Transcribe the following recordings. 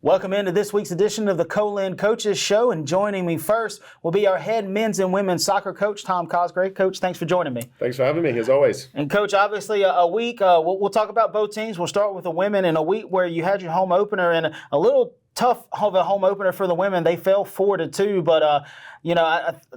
Welcome into this week's edition of the Co-Lin Coaches Show, and joining me first will be our head men's and women's soccer coach, Tom Cosgrave. Coach, thanks for joining me. Thanks for having me, as always. And Coach, obviously a week, we'll talk about both teams. We'll start with the women in a week where you had your home opener and a little tough of a home opener for the women. They fell 4-2, but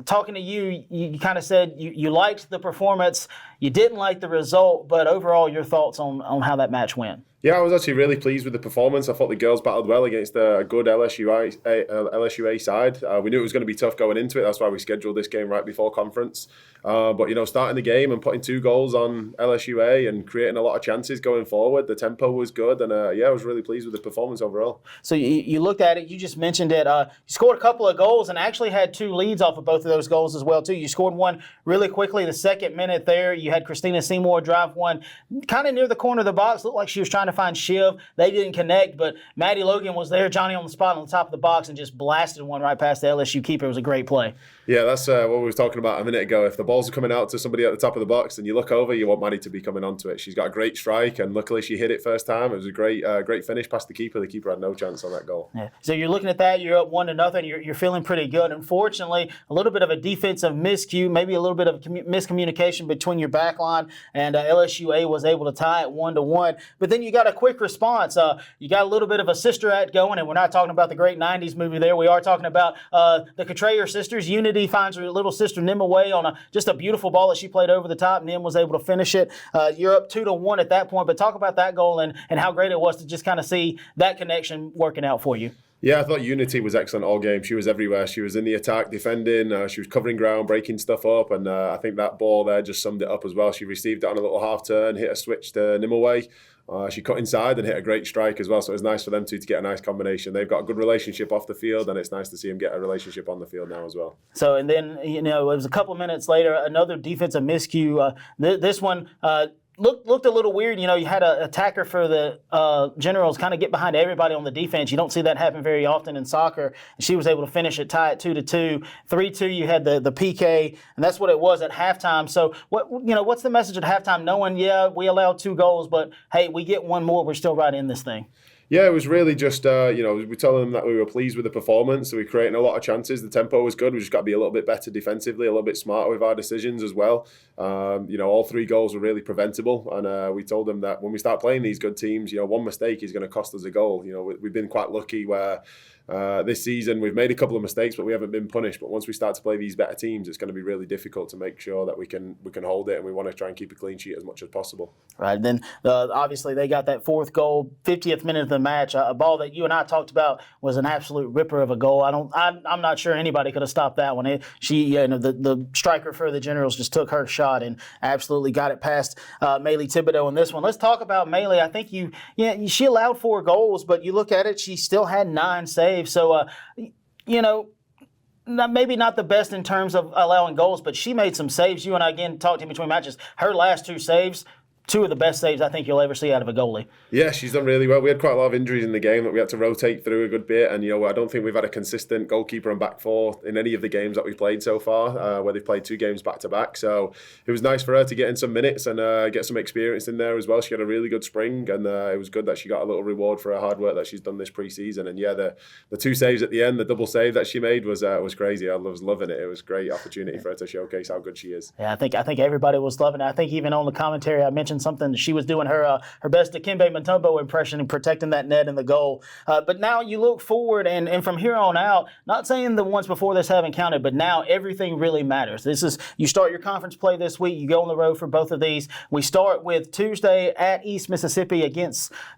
talking to you, you kind of said you liked the performance, you didn't like the result, but overall your thoughts on how that match went. Yeah, I was actually really pleased with the performance. I thought the girls battled well against a good LSUA side. We knew it was going to be tough going into it. That's why we scheduled this game right before conference. But starting the game and putting 2 goals on LSUA and creating a lot of chances going forward, the tempo was good. And I was really pleased with the performance overall. So you looked at it, you just mentioned it. You scored a couple of goals and actually had 2 leads off of both of those goals as well, too. You scored one really quickly the second minute there. You had Christina Seymour drive one kind of near the corner of the box. Looked like she was trying to find Shiv. They didn't connect, but Madi Logan was there, Johnny on the spot on the top of the box, and just blasted one right past the LSU keeper. It was a great play. Yeah, that's what we were talking about a minute ago. If the balls are coming out to somebody at the top of the box and you look over, you want Madi to be coming onto it. She's got a great strike, and luckily she hit it first time. It was a great finish past the keeper. The keeper had no chance on that goal. Yeah. So you're looking at that, you're up 1-0, you're feeling pretty good. Unfortunately, a little bit of a defensive miscue, maybe a little bit of miscommunication between your back line, and LSUA was able to tie it 1-1. But then you got a quick response. You got a little bit of a sister act going, and we're not talking about the great 90s movie there. We are talking about the Cutrer sisters. Unity finds her little sister Nimue on just a beautiful ball that she played over the top. Nim was able to finish it. You're up 2-1 at that point, but talk about that goal and how great it was to just kind of see that connection working out for you. Yeah, I thought Unity was excellent all game. She was everywhere. She was in the attack, defending. She was covering ground, breaking stuff up. And I think that ball there just summed it up as well. She received it on a little half turn, hit a switch to Nimue. She cut inside and hit a great strike as well. So it was nice for them two to get a nice combination. They've got a good relationship off the field, and it's nice to see them get a relationship on the field now as well. So, and then, it was a couple of minutes later, another defensive miscue. This one looked a little weird. You had an attacker for the Generals kind of get behind everybody on the defense. You don't see that happen very often in soccer. She was able to finish it, tie it 2-2. 3-2, you had the PK, and that's what it was at halftime. So what's the message at halftime? Knowing, we allowed 2 goals, but hey, we get one more, we're still right in this thing. Yeah, it was really just, we told them that we were pleased with the performance. So we're creating a lot of chances. The tempo was good. We just got to be a little bit better defensively, a little bit smarter with our decisions as well. All 3 goals were really preventable. And we told them that when we start playing these good teams, one mistake is going to cost us a goal. We've been quite lucky where this season we've made a couple of mistakes, but we haven't been punished. But once we start to play these better teams, it's going to be really difficult to make sure that we can hold it, and we want to try and keep a clean sheet as much as possible. Right. Then obviously they got that 4th goal, 50th minute of the match. A ball that you and I talked about was an absolute ripper of a goal. I'm not sure anybody could have stopped that one. The striker for the Generals just took her shot and absolutely got it past Maylee Thibodeau in this one. Let's talk about Maylee. I think she allowed 4 goals, but you look at it, she still had 9 saves. So, maybe not the best in terms of allowing goals, but she made some saves. You and I, again, talked in between matches. Her last 2 saves, 2 of the best saves I think you'll ever see out of a goalie. Yeah, she's done really well. We had quite a lot of injuries in the game that we had to rotate through a good bit, and I don't think we've had a consistent goalkeeper and back 4 in any of the games that we've played so far, where they've played 2 games back to back. So it was nice for her to get in some minutes and get some experience in there as well. She had a really good spring, and it was good that she got a little reward for her hard work that she's done this pre-season. And the 2 saves at the end, the double save that she made was crazy. I was loving it. It was a great opportunity for her to showcase how good she is. Yeah, I think everybody was loving it. I think even on the commentary I mentioned something that she was doing her best Dikembe Mutombo impression and protecting that net and the goal. But now you look forward, and from here on out, not saying the ones before this haven't counted, but now everything really matters. You start your conference play this week. You go on the road for both of these. We start with Tuesday at East Mississippi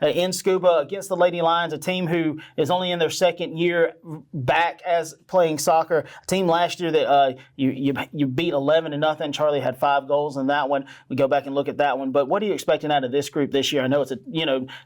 in Scuba against the Lady Lions, a team who is only in their 2nd year back as playing soccer. A team last year that you beat 11-0. Charlie had 5 goals in that one. We go back and look at that one. But what are you expecting out of this group this year? I know it's a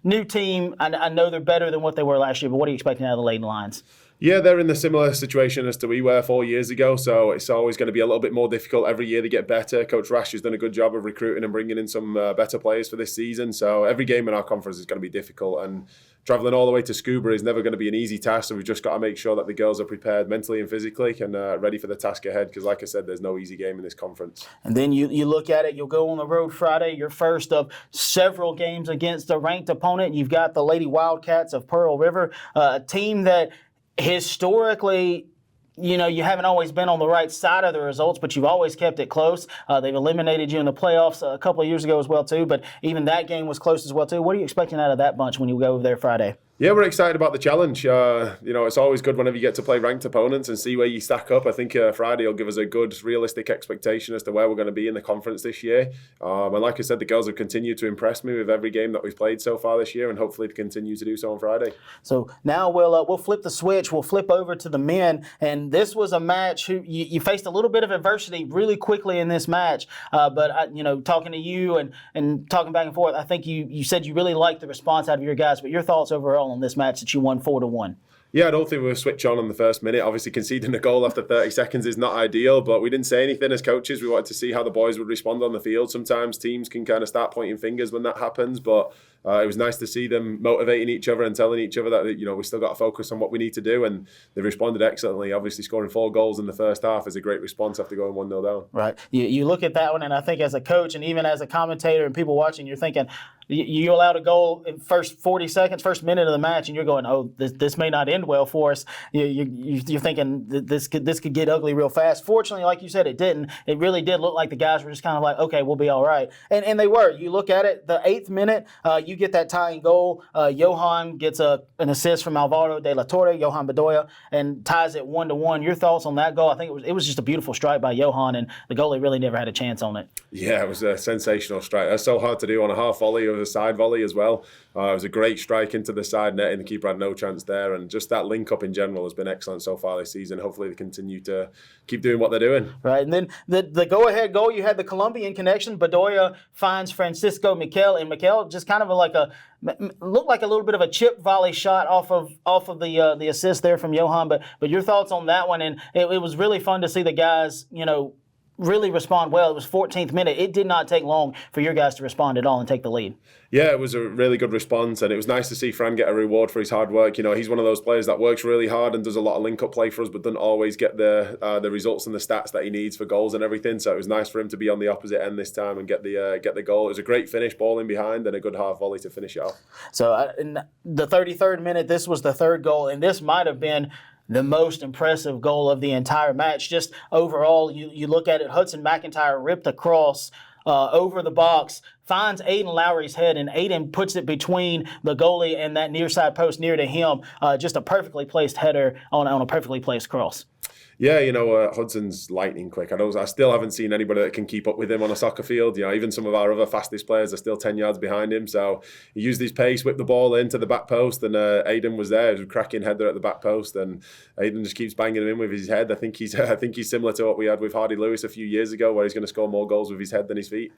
new team. I know they're better than what they were last year, but what are you expecting out of the Lady Lions? Yeah, they're in the similar situation as to we were 4 years ago, so it's always going to be a little bit more difficult. Every year they get better. Coach Rash has done a good job of recruiting and bringing in some better players for this season, so every game in our conference is going to be difficult, and travelling all the way to Scuba is never going to be an easy task, so we've just got to make sure that the girls are prepared mentally and physically and ready for the task ahead, because like I said, there's no easy game in this conference. And then you look at it, you'll go on the road Friday, your first of several games against a ranked opponent. You've got the Lady Wildcats of Pearl River, a team that historically, you haven't always been on the right side of the results, but you've always kept it close. They've eliminated you in the playoffs a couple of years ago as well, too, but even that game was close as well, too. What are you expecting out of that bunch when you go over there Friday? Yeah, we're excited about the challenge. It's always good whenever you get to play ranked opponents and see where you stack up. I think Friday will give us a good, realistic expectation as to where we're going to be in the conference this year. And like I said, the girls have continued to impress me with every game that we've played so far this year, and hopefully to continue to do so on Friday. So now we'll flip the switch. We'll flip over to the men, and this was a match you faced a little bit of adversity really quickly in this match. But talking to you and talking back and forth, I think you said you really liked the response out of your guys. But your thoughts overall on this match that you won 4-1? Yeah, I don't think we were switch on the first minute. Obviously, conceding a goal after 30 seconds is not ideal, but we didn't say anything as coaches. We wanted to see how the boys would respond on the field. Sometimes teams can kind of start pointing fingers when that happens, but it was nice to see them motivating each other and telling each other that we still got to focus on what we need to do, and they responded excellently. Obviously, scoring 4 goals in the first half is a great response after going 1-0 down. Right. You look at that one, and I think as a coach and even as a commentator and people watching, you're thinking, you allowed a goal in first 40 seconds, first minute of the match, and you're going, oh, this may not end well for us. You're thinking this could get ugly real fast. Fortunately, like you said, it didn't. It really did look like the guys were just kind of like, okay, we'll be all right. And they were. You look at it, the 8th minute, you get that tying goal. Yohan gets an assist from Alvaro de la Torre, Yohan Bedoya, and ties it 1-1. Your thoughts on that goal? I think it was just a beautiful strike by Yohan, and the goalie really never had a chance on it. Yeah, it was a sensational strike. That's so hard to do on a half volley or a side volley as well. It was a great strike into the side net, and the keeper had no chance there. And just that link up in general has been excellent so far this season. Hopefully they continue to keep doing what they're doing. Right, and then the go-ahead goal, you had the Colombian connection. Bedoya finds Francisco Miquel, and Miquel just kind of looked like a little bit of a chip volley shot off of the assist there from Yohan. But your thoughts on that one? And it was really fun to see the guys, really respond well. It was 14th minute. It did not take long for your guys to respond at all and take the lead. Yeah, it was a really good response, and it was nice to see Fran get a reward for his hard work. He's one of those players that works really hard and does a lot of link-up play for us, but doesn't always get the results and the stats that he needs for goals and everything. So it was nice for him to be on the opposite end this time and get the goal. It was a great finish, ball in behind, and a good half volley to finish it off. So in the 33rd minute, this was the 3rd goal, and this might have been the most impressive goal of the entire match. Just overall, you look at it, Hudson McIntyre ripped across over the box, finds Aden Lowry's head, and Aden puts it between the goalie and that near side post near to him. Just a perfectly placed header on a perfectly placed cross. Yeah, Hudson's lightning quick. I still haven't seen anybody that can keep up with him on a soccer field. Even some of our other fastest players are still 10 yards behind him. So he used his pace, whipped the ball into the back post, and Aden was there. It was a cracking header at the back post, and Aden just keeps banging him in with his head. I think he's similar to what we had with Hardy Lewis a few years ago, where he's going to score more goals with his head than his feet.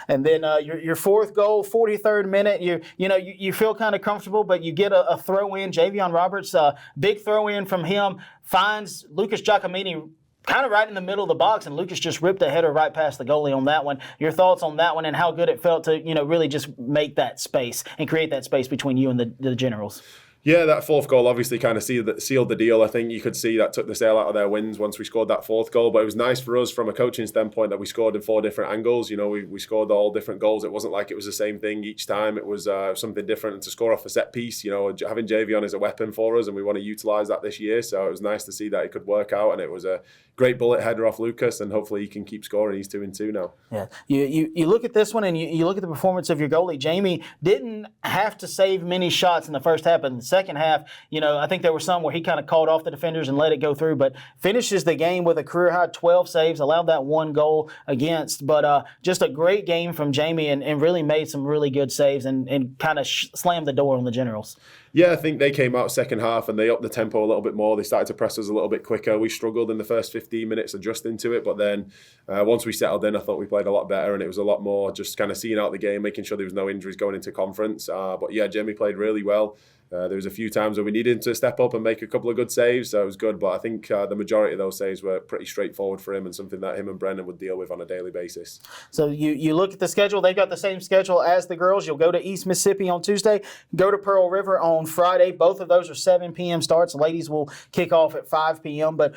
And then your 4th goal, 43rd minute, you feel kind of comfortable, but you get a throw in. Javion Roberts, big throw in from him, finds Lucas Giacomini kind of right in the middle of the box, and Lucas just ripped a header right past the goalie on that one. Your thoughts on that one and how good it felt to really just make that space and create that space between you and the Generals? Yeah, that 4th goal obviously kind of sealed the deal. I think you could see that took the sail out of their wins once we scored that 4th goal. But it was nice for us from a coaching standpoint that we scored in 4 different angles. We scored all different goals. It wasn't like it was the same thing each time. It was something different. And to score off a set piece, having Javion as a weapon for us, and we want to utilise that this year. So it was nice to see that it could work out, and it was a great bullet header off Lucas, and hopefully he can keep scoring. He's 2-2 now. Yeah, you look at this one, and you look at the performance of your goalie. Jamie didn't have to save many shots in the first half, but in the second half, I think there were some where he kind of called off the defenders and let it go through, but finishes the game with a career-high 12 saves, allowed that 1 goal against. But just a great game from Jamie, and really made some really good saves and kind of slammed the door on the Generals. Yeah, I think they came out second half and they upped the tempo a little bit more. They started to press us a little bit quicker. We struggled in the first 15 minutes adjusting to it, but then once we settled in, I thought we played a lot better, and it was a lot more just kind of seeing out the game, making sure there was no injuries going into conference. But yeah, Jamie played really well. There was a few times where we needed him to step up and make a couple of good saves, so it was good. But I think the majority of those saves were pretty straightforward for him and something that him and Brennan would deal with on a daily basis. So you look at the schedule. They've got the same schedule as the girls. You'll go to East Mississippi on Tuesday, go to Pearl River on Friday. Both of those are 7 p.m. starts. Ladies will kick off at 5 p.m. But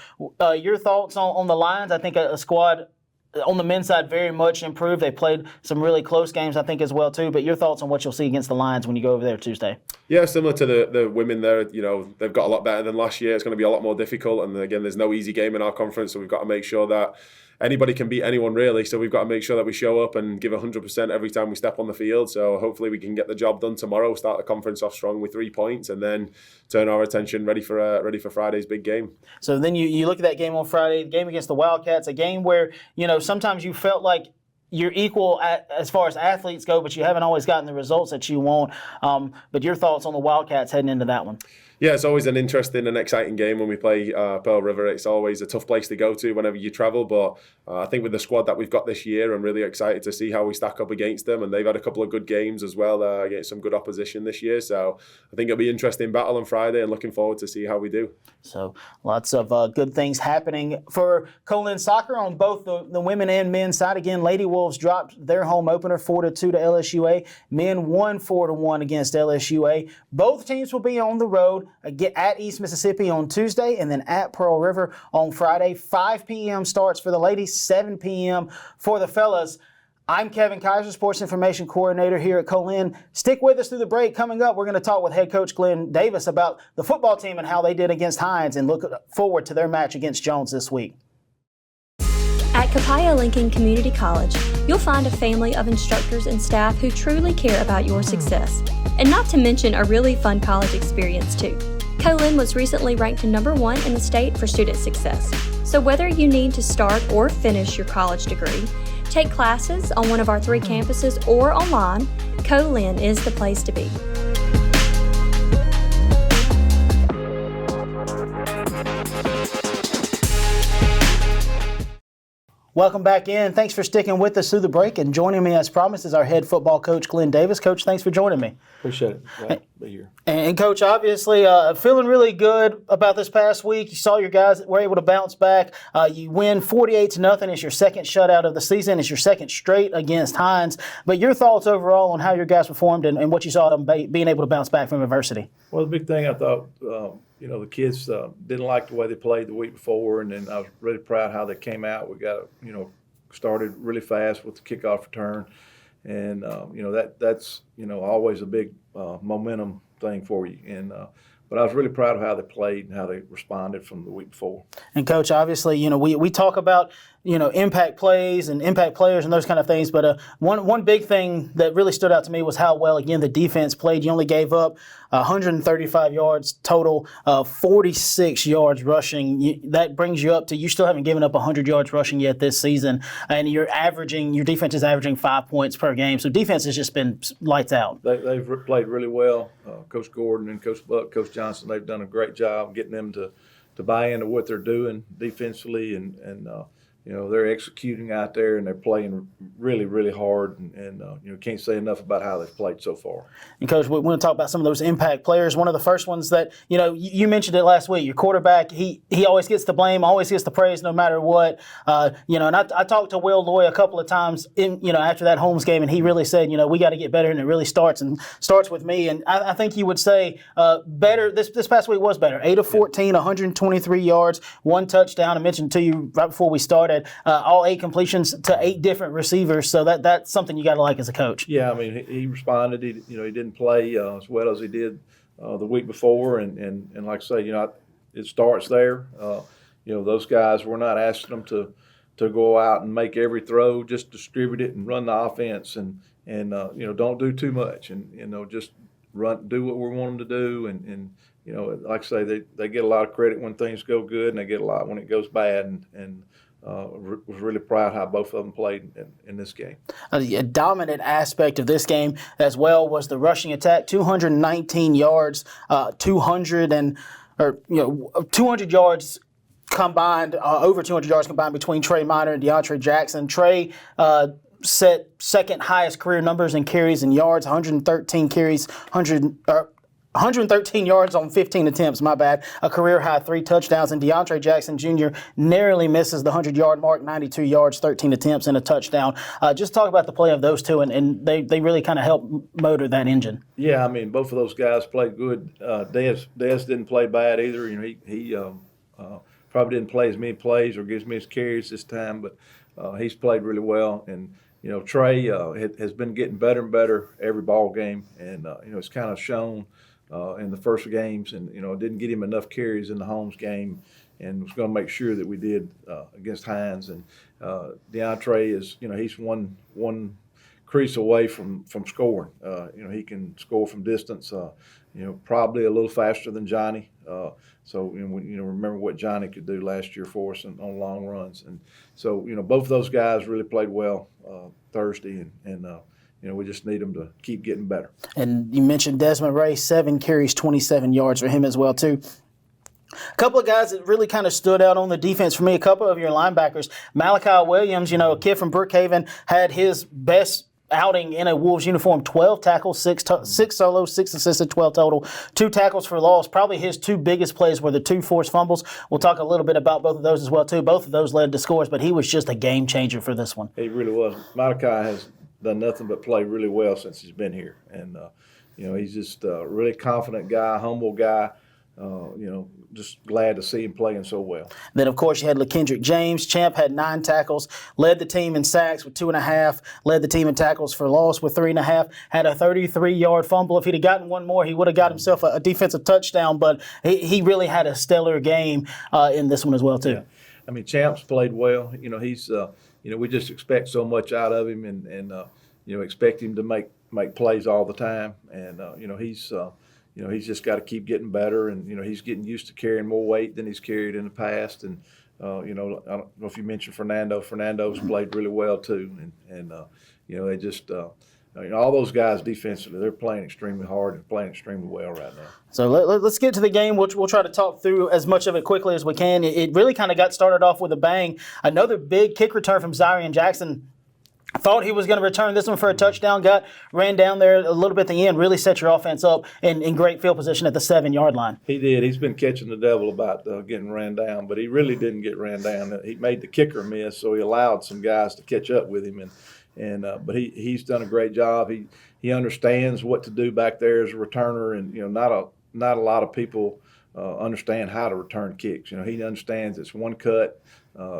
your thoughts on the Lions? I think a squad on the men's side very much improved. They played some really close games, I think, as well, too. But your thoughts on what you'll see against the Lions when you go over there Tuesday? Yeah, similar to the women there, they've got a lot better than last year. It's going to be a lot more difficult. And again, there's no easy game in our conference, so we've got to make sure that anybody can beat anyone, really. So we've got to make sure that we show up and give 100% every time we step on the field. So hopefully we can get the job done tomorrow, start the conference off strong with 3 points, and then turn our attention ready for Friday's big game. So then you look at that game on Friday, the game against the Wildcats, a game where, sometimes you felt like you're equal as far as athletes go, but you haven't always gotten the results that you want. But your thoughts on the Wildcats heading into that one? Yeah, it's always an interesting and exciting game when we play Pearl River. It's always a tough place to go to whenever you travel, but I think with the squad that we've got this year, I'm really excited to see how we stack up against them, and they've had a couple of good games as well against some good opposition this year, so I think it'll be an interesting battle on Friday and looking forward to see how we do. So lots of good things happening for Co-Lin soccer on both the women and men's side. Again, Lady Wolves dropped their home opener 4-2 to LSUA. Men won 4-1 against LSUA. Both teams will be on the road at East Mississippi on Tuesday and then at Pearl River on Friday. 5 p.m. starts for the ladies, 7 p.m. for the fellas. I'm Kevin Kyzar, Sports Information Coordinator here at Co-Lin. Stick with us through the break. Coming up, we're going to talk with head coach Glenn Davis about the football team and how they did against Hines, and look forward to their match against Jones this week. At Copiah Lincoln Community College, you'll find a family of instructors and staff who truly care about your success. And not to mention a really fun college experience, too. Co-Lin was recently ranked #1 in the state for student success. So whether you need to start or finish your college degree, take classes on one of our 3 campuses or online, Co-Lin is the place to be. Welcome back in. Thanks for sticking with us through the break, and joining me as promised is our head football coach, Glenn Davis. Coach, thanks for joining me. Appreciate it. Glad to be here. And Coach, obviously feeling really good about this past week. You saw your guys were able to bounce back. You win 48-0. It's your second shutout of the season. It's your second straight against Hines. But your thoughts overall on how your guys performed and what you saw them being able to bounce back from adversity? Well, the big thing I thought, the kids didn't like the way they played the week before, and then I was really proud how they came out. We got, started really fast with the kickoff return, and that's always a big momentum thing for you. And but I was really proud of how they played and how they responded from the week before. And Coach, obviously, we talk about impact plays and impact players and those kind of things. But one big thing that really stood out to me was how well, again, the defense played. You only gave up 135 yards total, 46 yards rushing. That brings you up to, you still haven't given up 100 yards rushing yet this season. And your defense is averaging 5 points per game. So defense has just been lights out. They've played really well. Coach Gordon and Coach Buck, Coach Johnson, they've done a great job getting them to buy into what they're doing defensively, and they're executing out there, and they're playing really, really hard, and can't say enough about how they've played so far. And Coach, we want to talk about some of those impact players. One of the first ones that, you mentioned it last week, your quarterback, he always gets the blame, always gets the praise no matter what. And I talked to Will Loy a couple of times after that Holmes game, and he really said, we got to get better, and it really starts with me. And I think you would say better, this past week was better. 8 of 14, 123 yards, 1 touchdown. I mentioned to you right before we started, all 8 completions to 8 different receivers. So that's something you got to like as a coach. Yeah, I mean, he responded. He didn't play as well as he did the week before, and like I say, it starts there. Those guys, we're not asking them to go out and make every throw, just distribute it and run the offense, and don't do too much, and just do what we want them to do, and like I say, they get a lot of credit when things go good, and they get a lot when it goes bad, and was really proud how both of them played in this game. A dominant aspect of this game as well was the rushing attack. 219 yards, 200 yards combined, over 200 yards combined between Trey Minor and Deantre Jackson. Trey set second highest career numbers in carries and yards, 113 carries, 113 yards on 15 attempts, my bad. A career-high 3 touchdowns, and Deantre Jackson Jr. narrowly misses the 100-yard mark, 92 yards, 13 attempts, and a touchdown. Just talk about the play of those two, and they really kind of helped motor that engine. Yeah, I mean, both of those guys played good. Dez didn't play bad either. You know, he probably didn't play as many plays or get as many carries this time, but he's played really well. And you know, Trey has been getting better and better every ball game, and you know, it's kind of shown in the first games, and you know, didn't get him enough carries in the Holmes game, and was going to make sure that we did against Hines. And Deantre is, you know, he's one crease away from scoring. You know, he can score from distance. You know, probably a little faster than Johnny. So you know, remember what Johnny could do last year for us on long runs. And so you know, both of those guys really played well Thursday, and you know, we just need them to keep getting better. And you mentioned Desmond Ray, 7 carries, 27 yards for him as well, too. A couple of guys that really kind of stood out on the defense for me, a couple of your linebackers. Malachi Williams, you know, a kid from Brookhaven, had his best outing in a Wolves uniform, 12 tackles, 6 solos, 6 assisted, 12 total, 2 tackles for loss. Probably his 2 biggest plays were the 2 forced fumbles. We'll talk a little bit about both of those as well, too. Both of those led to scores, but he was just a game changer for this one. He really was. Malachi has done nothing but play really well since he's been here. And, you know, he's just a really confident guy, humble guy. You know, just glad to see him playing so well. Then, of course, you had LaKendrick James. Champ had 9 tackles, led the team in sacks with 2.5, led the team in tackles for loss with 3.5, had a 33-yard fumble. If he'd have gotten one more, he would have got himself a defensive touchdown, but he really had a stellar game in this one as well, too. Yeah. I mean, Champ's played well. You know, he's, you know, we just expect so much out of him, and you know, expect him to make plays all the time. And, you know, he's just got to keep getting better, and you know, he's getting used to carrying more weight than he's carried in the past. And you know, I don't know if you mentioned Fernando. Fernando's played really well too, and you know, they just you know, all those guys defensively, they're playing extremely hard and playing extremely well right now. So let's get to the game. We'll try to talk through as much of it quickly as we can. It really kind of got started off with a bang. Another big kick return from Zyrian Jackson. Thought he was going to return this one for a touchdown, ran down there a little bit at the end, really set your offense up in great field position at the 7-yard line. He did. He's been catching the devil about getting ran down, but he really didn't get ran down. He made the kicker miss, so he allowed some guys to catch up with him, but he's done a great job. He understands what to do back there as a returner, and you know, not a lot of people understand how to return kicks. You know, he understands it's one cut.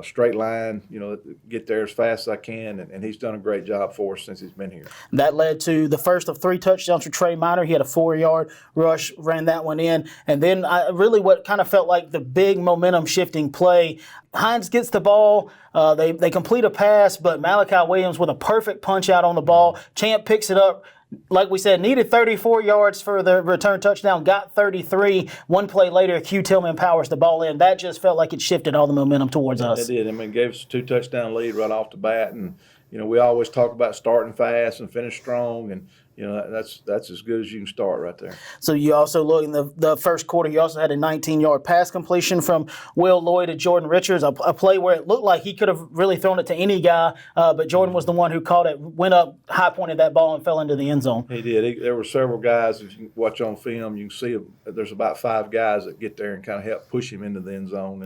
Straight line, you know, get there as fast as I can, and he's done a great job for us since he's been here. That led to the first of 3 touchdowns for Trey Minor. He had a 4-yard rush, ran that one in, and then really what kind of felt like the big momentum-shifting play. Hines gets the ball. They complete a pass, but Malachi Williams with a perfect punch-out on the ball. Champ picks it up. Like we said, needed 34 yards for the return touchdown, got 33. One play later, Q Tillman powers the ball in. That just felt like it shifted all the momentum towards us. It did. I mean, it gave us a 2-touchdown lead right off the bat. And, you know, we always talk about starting fast and finish strong. And, you know, that's as good as you can start right there. So you also look in the first quarter, you also had a 19-yard pass completion from Will Lloyd to Jordan Richards, a play where it looked like he could have really thrown it to any guy, but Jordan was the one who caught it, went up, high-pointed that ball, and fell into the end zone. He did. There were several guys, if you watch on film, you can see there's about 5 guys that get there and kind of help push him into the end zone.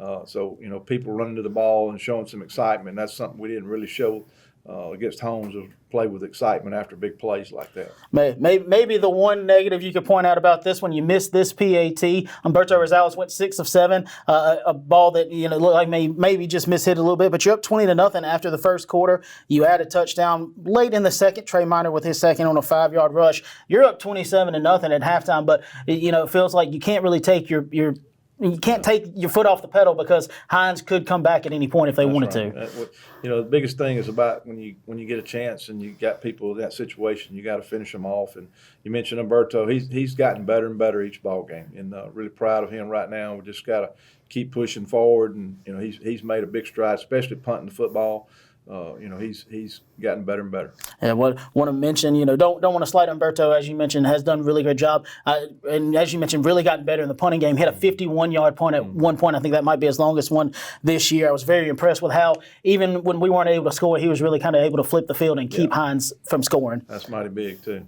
And so, you know, people running to the ball and showing some excitement, that's something we didn't really show against Holmes, of play with excitement after big plays like that. Maybe the one negative you could point out about this one, you missed this PAT. Humberto Rosales went 6 of 7, a ball that, you know, looked like maybe just mishit a little bit, but you're up 20-0 after the first quarter. You had a touchdown late in the second, Trey Minor with his second on a 5-yard rush. You're up 27-0 at halftime, but you know, it feels like you can't really take you can't take your foot off the pedal because Hines could come back at any point if they wanted to. You know, the biggest thing is about when you get a chance and you got people in that situation, you got to finish them off. And you mentioned Humberto; he's gotten better and better each ball game, and really proud of him right now. We just got to keep pushing forward, and you know, he's made a big stride, especially punting the football. You know, he's gotten better and better. Yeah, want to mention, you know, don't want to slight Humberto, as you mentioned, has done a really good job. And as you mentioned, really gotten better in the punting game. Hit a 51-yard punt at one point. I think that might be his longest one this year. I was very impressed with how, even when we weren't able to score, he was really kind of able to flip the field and keep Hines from scoring. That's mighty big, too.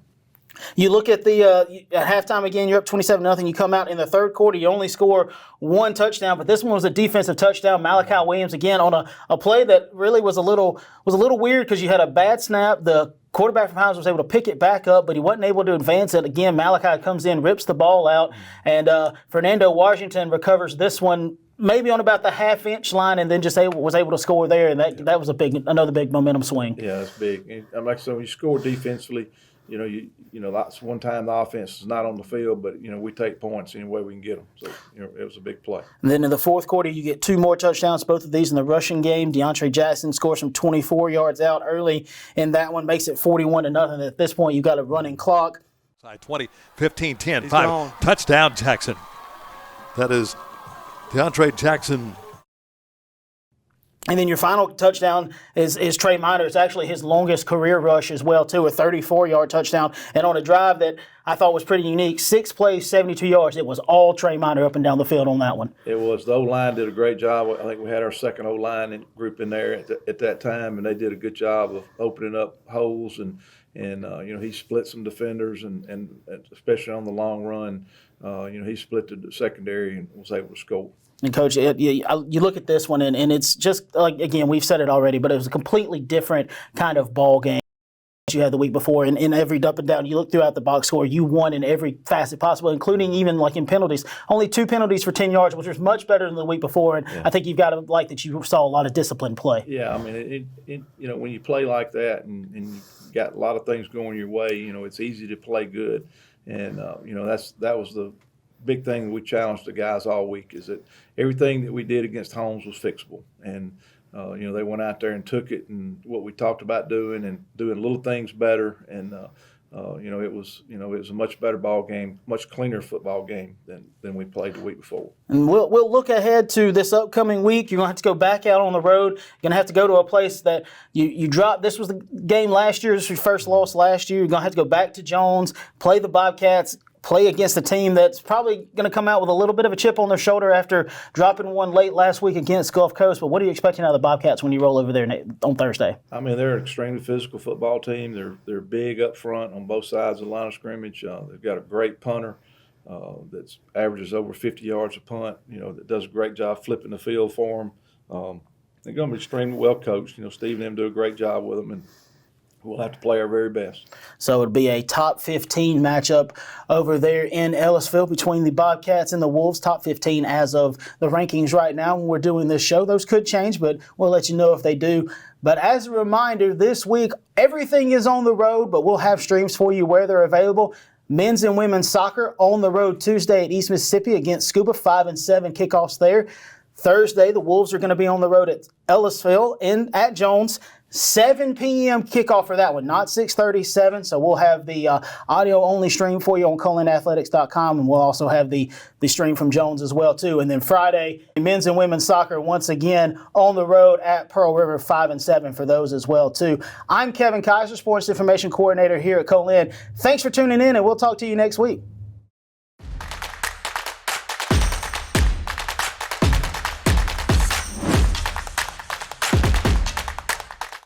You look at the at halftime again, you're up 27-0. You come out in the third quarter, you only score one touchdown, but this one was a defensive touchdown. Malachi Williams again on a play that really was a little weird because you had a bad snap. The quarterback from Hines was able to pick it back up, but he wasn't able to advance it. Again, Malachi comes in, rips the ball out, and Fernando Washington recovers this one maybe on about the half-inch line, and then just was able to score there, and that was another big momentum swing. Yeah, that's big. And like I said, when you score defensively, you know that's one time the offense is not on the field, but we take points any way we can get them. So it was a big play. And then in the fourth quarter, you get two more touchdowns, both of these in the rushing game. Deantre Jackson scores from 24 yards out early, and that one makes it 41-0. At this point, you've got a running clock. 20, 15, 10, 5. Touchdown, Jackson. That is Deantre Jackson. And then your final touchdown is Trey Minor. It's actually his longest career rush as well, too, a 34-yard touchdown. And on a drive that I thought was pretty unique, 6 plays, 72 yards. It was all Trey Minor up and down the field on that one. It was. The O-line did a great job. I think we had our second O-line group in there at that time, and they did a good job of opening up holes. And he split some defenders, and especially on the long run, he split the secondary and was able to score. And, Coach, you look at this one, and it's just, like, again, we've said it already, but it was a completely different kind of ball game you had the week before. And in every up and down, you look throughout the box score, you won in every facet possible, including even like in penalties. Only 2 penalties for 10 yards, which was much better than the week before. And I think you've got to like that you saw a lot of disciplined play. Yeah, I mean, when you play like that and you got a lot of things going your way, it's easy to play good. And, that was the big thing we challenged the guys all week, is that everything that we did against Holmes was fixable. And, they went out there and took it, and what we talked about doing and doing little things better. And, it was a much better ball game, much cleaner football game than we played the week before. And we'll look ahead to this upcoming week. You're going to have to go back out on the road. You're going to have to go to a place that you dropped. This was the game last year. This was your first loss last year. You're going to have to go back to Jones, play the Bobcats, play against a team that's probably going to come out with a little bit of a chip on their shoulder after dropping one late last week against Gulf Coast. But what are you expecting out of the Bobcats when you roll over there on Thursday? I mean, they're an extremely physical football team. They're big up front on both sides of the line of scrimmage. They've got a great punter that averages over 50 yards a punt, that does a great job flipping the field for them. They're going to be extremely well coached. Steve and them do a great job with them, and we'll have to play our very best. So it'll be a top 15 matchup over there in Ellisville between the Bobcats and the Wolves. Top 15 as of the rankings right now when we're doing this show. Those could change, but we'll let you know if they do. But as a reminder, this week, everything is on the road, but we'll have streams for you where they're available. Men's and women's soccer on the road Tuesday at East Mississippi against Scuba, 5 and 7 kickoffs there. Thursday, the Wolves are going to be on the road at Ellisville at Jones. 7 p.m. kickoff for that one, not 6:37. So we'll have the audio-only stream for you on ColinAthletics.com, and we'll also have the stream from Jones as well, too. And then Friday, men's and women's soccer once again on the road at Pearl River, 5 and 7 for those as well, too. I'm Kevin Kyzar, Sports Information Coordinator here at Co-Lin. Thanks for tuning in, and we'll talk to you next week.